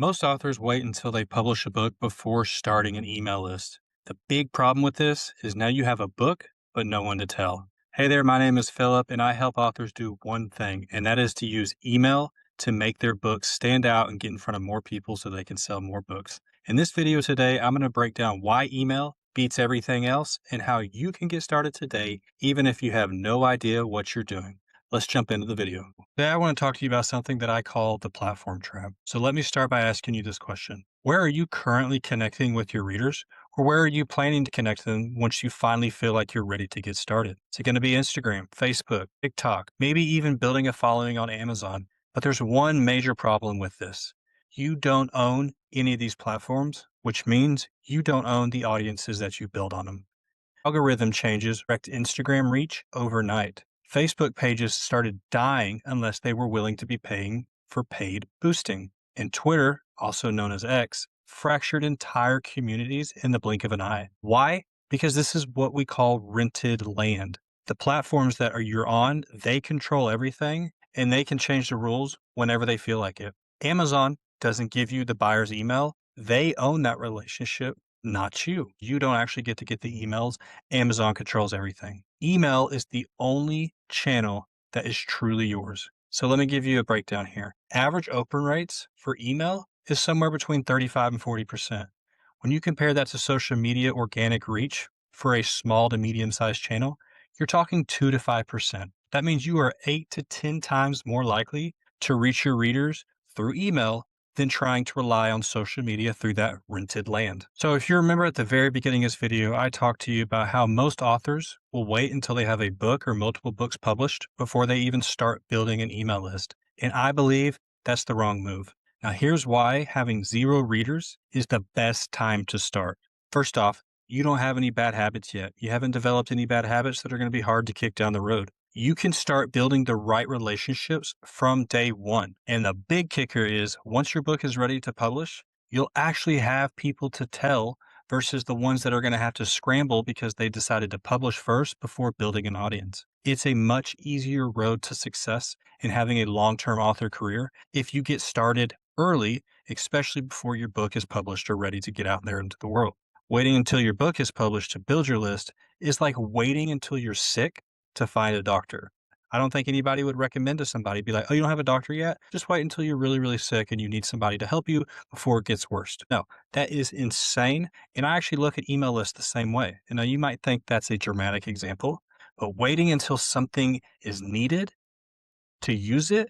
Most authors wait until they publish a book before starting an email list. The big problem with this is now you have a book, but no one to tell. Hey there, my name is Philip, and I help authors do one thing, and that is to use email to make their books stand out and get in front of more people so they can sell more books. In this video today, I'm going to break down why email beats everything else and how you can get started today, even if you have no idea what you're doing. Let's jump into the video. Today, I want to talk to you about something that I call the platform trap. So let me start by asking you this question. Where are you currently connecting with your readers? Or where are you planning to connect them once you finally feel like you're ready to get started? Is it going to be Instagram, Facebook, TikTok, maybe even building a following on Amazon? But there's one major problem with this. You don't own any of these platforms, which means you don't own the audiences that you build on them. Algorithm changes wrecked Instagram reach overnight. Facebook pages started dying unless they were willing to be paying for paid boosting. And Twitter, also known as X, fractured entire communities in the blink of an eye. Why? Because this is what we call rented land. The platforms that you're on, they control everything and they can change the rules whenever they feel like it. Amazon doesn't give you the buyer's email. They own that relationship, not you. You don't actually get to get the emails. Amazon controls everything. Email is the only channel that is truly yours. So let me give you a breakdown here. Average open rates for email is somewhere between 35 and 40%. When you compare that to social media organic reach for a small to medium sized channel, you're talking 2 to 5%. That means you are 8 to 10 times more likely to reach your readers through email than trying to rely on social media through that rented land. So if you remember at the very beginning of this video, I talked to you about how most authors will wait until they have a book or multiple books published before they even start building an email list. And I believe that's the wrong move. Now here's why having zero readers is the best time to start. First off, you don't have any bad habits yet. You haven't developed any bad habits that are going to be hard to kick down the road. You can start building the right relationships from day one. And the big kicker is once your book is ready to publish, you'll actually have people to tell versus the ones that are going to have to scramble because they decided to publish first before building an audience. It's a much easier road to success in having a long-term author career if you get started early, especially before your book is published or ready to get out there into the world. Waiting until your book is published to build your list is like waiting until you're sick to find a doctor. I don't think anybody would recommend to somebody, be like, oh, you don't have a doctor yet? Just wait until you're really, really sick and you need somebody to help you before it gets worse. No, that is insane. And I actually look at email lists the same way. And now you might think that's a dramatic example, but waiting until something is needed to use it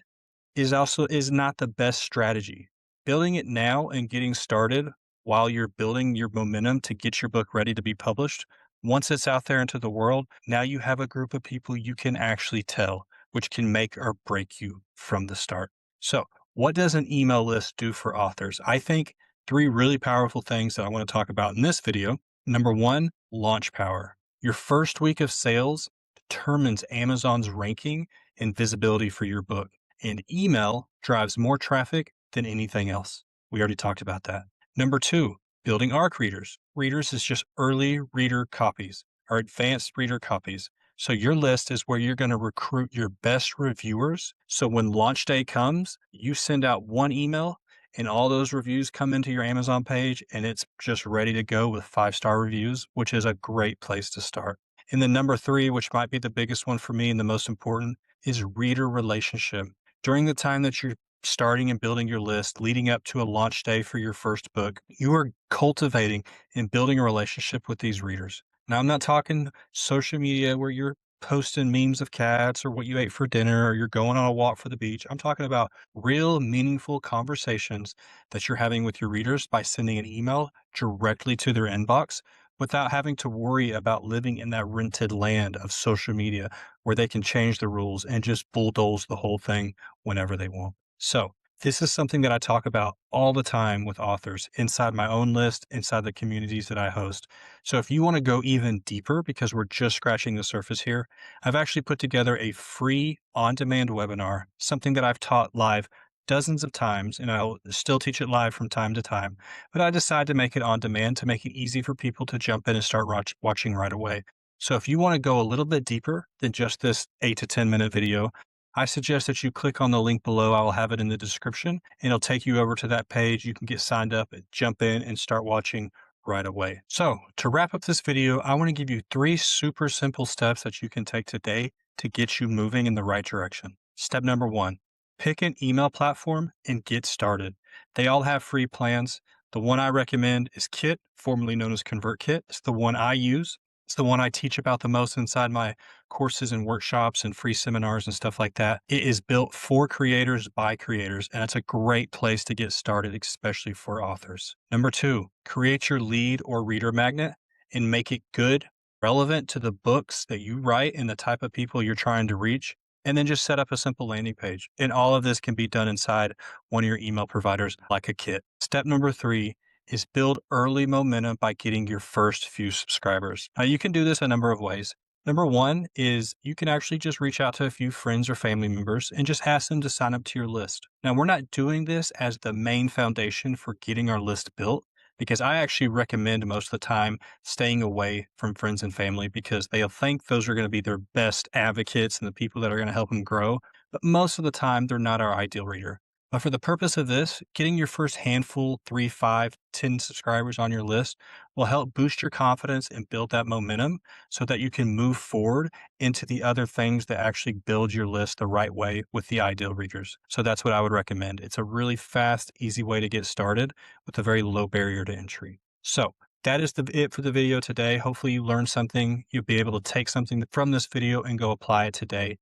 is not the best strategy. Building it now and getting started while you're building your momentum to get your book ready to be published. Once it's out there into the world, now you have a group of people you can actually tell, which can make or break you from the start. So what does an email list do for authors? I think three really powerful things that I want to talk about in this video. Number one, launch power. Your first week of sales determines Amazon's ranking and visibility for your book. And email drives more traffic than anything else. We already talked about that. Number two, building ARC readers. Readers is just early reader copies or advanced reader copies. So your list is where you're going to recruit your best reviewers. So when launch day comes, you send out one email and all those reviews come into your Amazon page and it's just ready to go with 5-star reviews, which is a great place to start. And then number three, which might be the biggest one for me and the most important, is reader relationship. During the time that you're starting and building your list leading up to a launch day for your first book, you are cultivating and building a relationship with these readers. Now, I'm not talking social media where you're posting memes of cats or what you ate for dinner or you're going on a walk for the beach. I'm talking about real meaningful conversations that you're having with your readers by sending an email directly to their inbox without having to worry about living in that rented land of social media where they can change the rules and just bulldoze the whole thing whenever they want. So this is something that I talk about all the time with authors inside my own list, inside the communities that I host. So if you want to go even deeper, because we're just scratching the surface here, I've actually put together a free on-demand webinar, something that I've taught live dozens of times, and I'll still teach it live from time to time. But I decided to make it on demand to make it easy for people to jump in and start watching right away. So if you want to go a little bit deeper than just this 8 to 10 minute video, I suggest that you click on the link below. I will have it in the description and it'll take you over to that page. You can get signed up, jump in and start watching right away. So to wrap up this video, I want to give you 3 super simple steps that you can take today to get you moving in the right direction. Step number 1, pick an email platform and get started. They all have free plans. The one I recommend is Kit, formerly known as ConvertKit. It's the one I use. It's the one I teach about the most inside my courses and workshops and free seminars and stuff like that. It is built for creators by creators, and it's a great place to get started, especially for authors. Number 2, create your lead or reader magnet and make it good, relevant to the books that you write and the type of people you're trying to reach. And then just set up a simple landing page. And all of this can be done inside one of your email providers like a Kit. Step number 3 is build early momentum by getting your first few subscribers. Now, you can do this a number of ways. Number 1 is you can actually just reach out to a few friends or family members and just ask them to sign up to your list. Now, we're not doing this as the main foundation for getting our list built because I actually recommend most of the time staying away from friends and family because they'll think those are going to be their best advocates and the people that are going to help them grow. But most of the time, they're not our ideal reader. But for the purpose of this, getting your first handful, 3, 5, 10 subscribers on your list will help boost your confidence and build that momentum so that you can move forward into the other things that actually build your list the right way with the ideal readers. So that's what I would recommend. It's a really fast, easy way to get started with a very low barrier to entry. So that is it for the video today. Hopefully you learned something. You'll be able to take something from this video and go apply it today.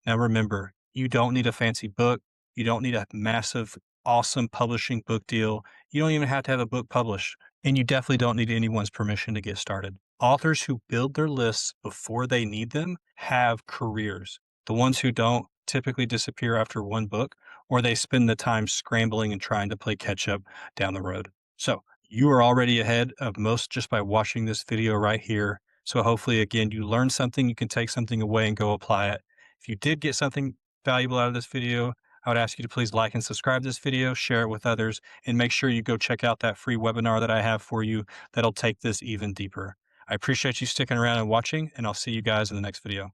Now remember, you don't need a fancy book. You don't need a massive, awesome publishing book deal. You don't even have to have a book published. And you definitely don't need anyone's permission to get started. Authors who build their lists before they need them have careers. The ones who don't typically disappear after one book, or they spend the time scrambling and trying to play catch up down the road. So you are already ahead of most just by watching this video right here. So hopefully, again, you learned something, you can take something away and go apply it. If you did get something valuable out of this video, I would ask you to please like and subscribe to this video, share it with others, and make sure you go check out that free webinar that I have for you that'll take this even deeper. I appreciate you sticking around and watching, and I'll see you guys in the next video.